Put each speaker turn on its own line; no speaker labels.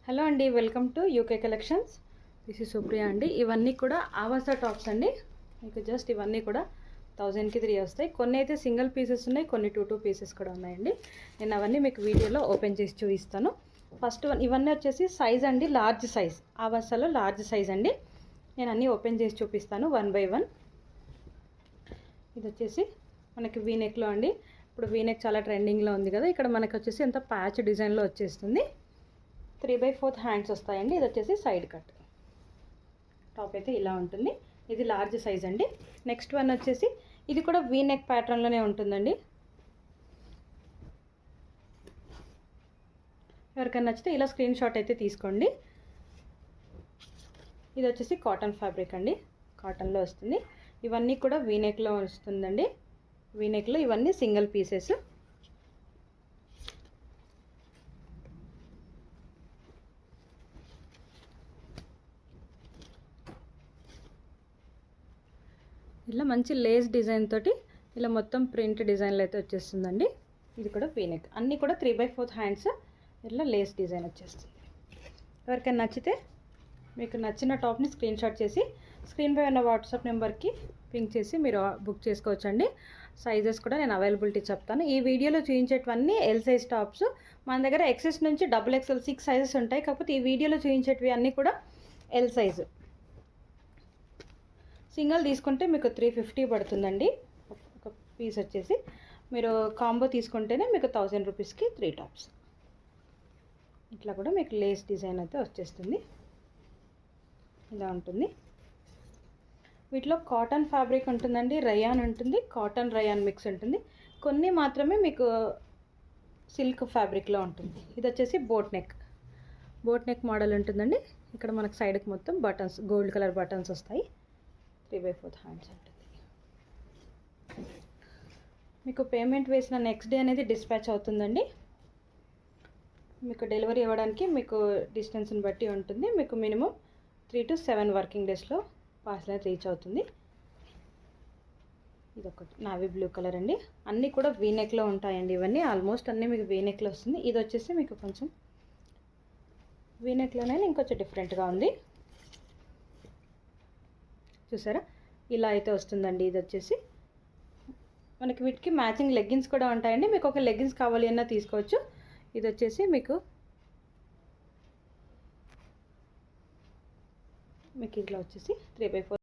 Hello అండి, welcome to UK collections. This is Supriya అండి. ఇవన్నీ కూడా ఆవాస టాప్స్ అండి. మీకు జస్ట్ ఇవన్నీ కూడా 1000కి 3 వస్తాయి. కొన్ని అయితే సింగిల్ పీసెస్ ఉన్నాయి, కొన్ని 2 పీసెస్ కూడా ఉన్నాయండి. నేను అవన్నీ మీకు వీడియోలో ఓపెన్ చేసి చూపిస్తాను. ఫస్ట్ ఇవన్నీ వచ్చేసి సైజ్ అండి, లార్జ్ సైజ్. ఆవాసలో లార్జ్ సైజ్ అండి. నేను అన్నీ ఓపెన్ చేసి చూపిస్తాను 1 by 1. ఇది వచ్చేసి మనకి వీనెక్లో అండి. ఇప్పుడు వీనెక్ చాలా ట్రెండింగ్లో ఉంది కదా. ఇక్కడ మనకి వచ్చేసి ఎంత ప్యాచ్ డిజైన్లో వచ్చేస్తుంది. 3/4 హ్యాండ్స్ వస్తాయండి. ఇది వచ్చేసి సైడ్ కట్. టాప్ అయితే ఇలా ఉంటుంది. ఇది లార్జ్ సైజ్ అండి. నెక్స్ట్ వన్ వచ్చేసి ఇది కూడా వీనెక్ ప్యాటర్న్లోనే ఉంటుందండి. ఎవరికైనా నచ్చితే ఇలా స్క్రీన్ షాట్ అయితే తీసుకోండి. ఇది వచ్చేసి కాటన్ ఫ్యాబ్రిక్ అండి, కాటన్లో వస్తుంది. ఇవన్నీ కూడా వీనెక్లో వస్తుందండి. వీనెక్లో ఇవన్నీ సింగిల్ పీసెస్. ఇలా మంచి లేస్ డిజైన్ తోటి ఇలా మొత్తం ప్రింట్ డిజైన్లో అయితే వచ్చేస్తుందండి. ఇది కూడా వీనెక్. అన్నీ కూడా 3/4 హ్యాండ్స్. ఇట్లా లేస్ డిజైన్ వచ్చేస్తుంది. ఎవరికైనా నచ్చితే మీకు నచ్చిన టాప్ని స్క్రీన్ షాట్ చేసి స్క్రీన్ పై ఉన్న వాట్సాప్ నెంబర్కి పింక్ చేసి మీరు బుక్ చేసుకోవచ్చండి. సైజెస్ కూడా నేను అవైలబిలిటీ చెప్తాను. ఈ వీడియోలో చూపించేటివన్నీ ఎల్ సైజ్ టాప్స్. మన దగ్గర XS నుంచి XXL 6 సైజెస్ ఉంటాయి. కాకపోతే ఈ వీడియోలో చూపించేటివి అన్నీ కూడా ఎల్ సైజు. సింగిల్ తీసుకుంటే మీకు 350 పడుతుందండి. ఒక పీస్ వచ్చేసి మీరు కాంబో తీసుకుంటేనే మీకు 1000 రూపీస్కి 3 టాప్స్. ఇట్లా కూడా మీకు లేస్ డిజైన్ అయితే వచ్చేస్తుంది. ఇలా ఉంటుంది. వీటిలో కాటన్ ఫ్యాబ్రిక్ ఉంటుందండి, రయాన్ ఉంటుంది, కాటన్ రయాన్ మిక్స్ ఉంటుంది. కొన్ని మాత్రమే మీకు సిల్క్ ఫ్యాబ్రిక్లో ఉంటుంది. ఇది వచ్చేసి బోట్ నెక్ మోడల్ ఉంటుందండి. ఇక్కడ మనకు సైడ్కి మొత్తం బటన్స్, గోల్డ్ కలర్ బటన్స్ వస్తాయి. 3/4 హ్యాండ్స్ ఉంటుంది. మీకు పేమెంట్ వేసిన నెక్స్ట్ డే అనేది డిస్పాచ్ అవుతుందండి. మీకు డెలివరీ ఇవ్వడానికి మీకు డిస్టెన్స్ని బట్టి ఉంటుంది. మీకు మినిమం 3 to 7 వర్కింగ్ డేస్లో పార్సల్ అయితే రీచ్ అవుతుంది. ఇది ఒకటి నావీ బ్లూ కలర్ అండి. అన్నీ కూడా వీనెక్లో ఉంటాయండి. ఇవన్నీ ఆల్మోస్ట్ అన్నీ మీకు వీనెక్లో వస్తుంది. ఇది వచ్చేసి మీకు కొంచెం వీనెక్లోనే ఇంకొంచెం డిఫరెంట్గా ఉంది. చూసారా, ఇలా అయితే వస్తుందండి. ఇది వచ్చేసి మనకి వీటికి మ్యాచింగ్ లెగ్గిన్స్ కూడా ఉంటాయండి. మీకు ఒక లెగ్గిన్స్ కావాలి అన్నా తీసుకోవచ్చు. ఇది వచ్చేసి మీకు ఇట్లా వచ్చేసి 3/4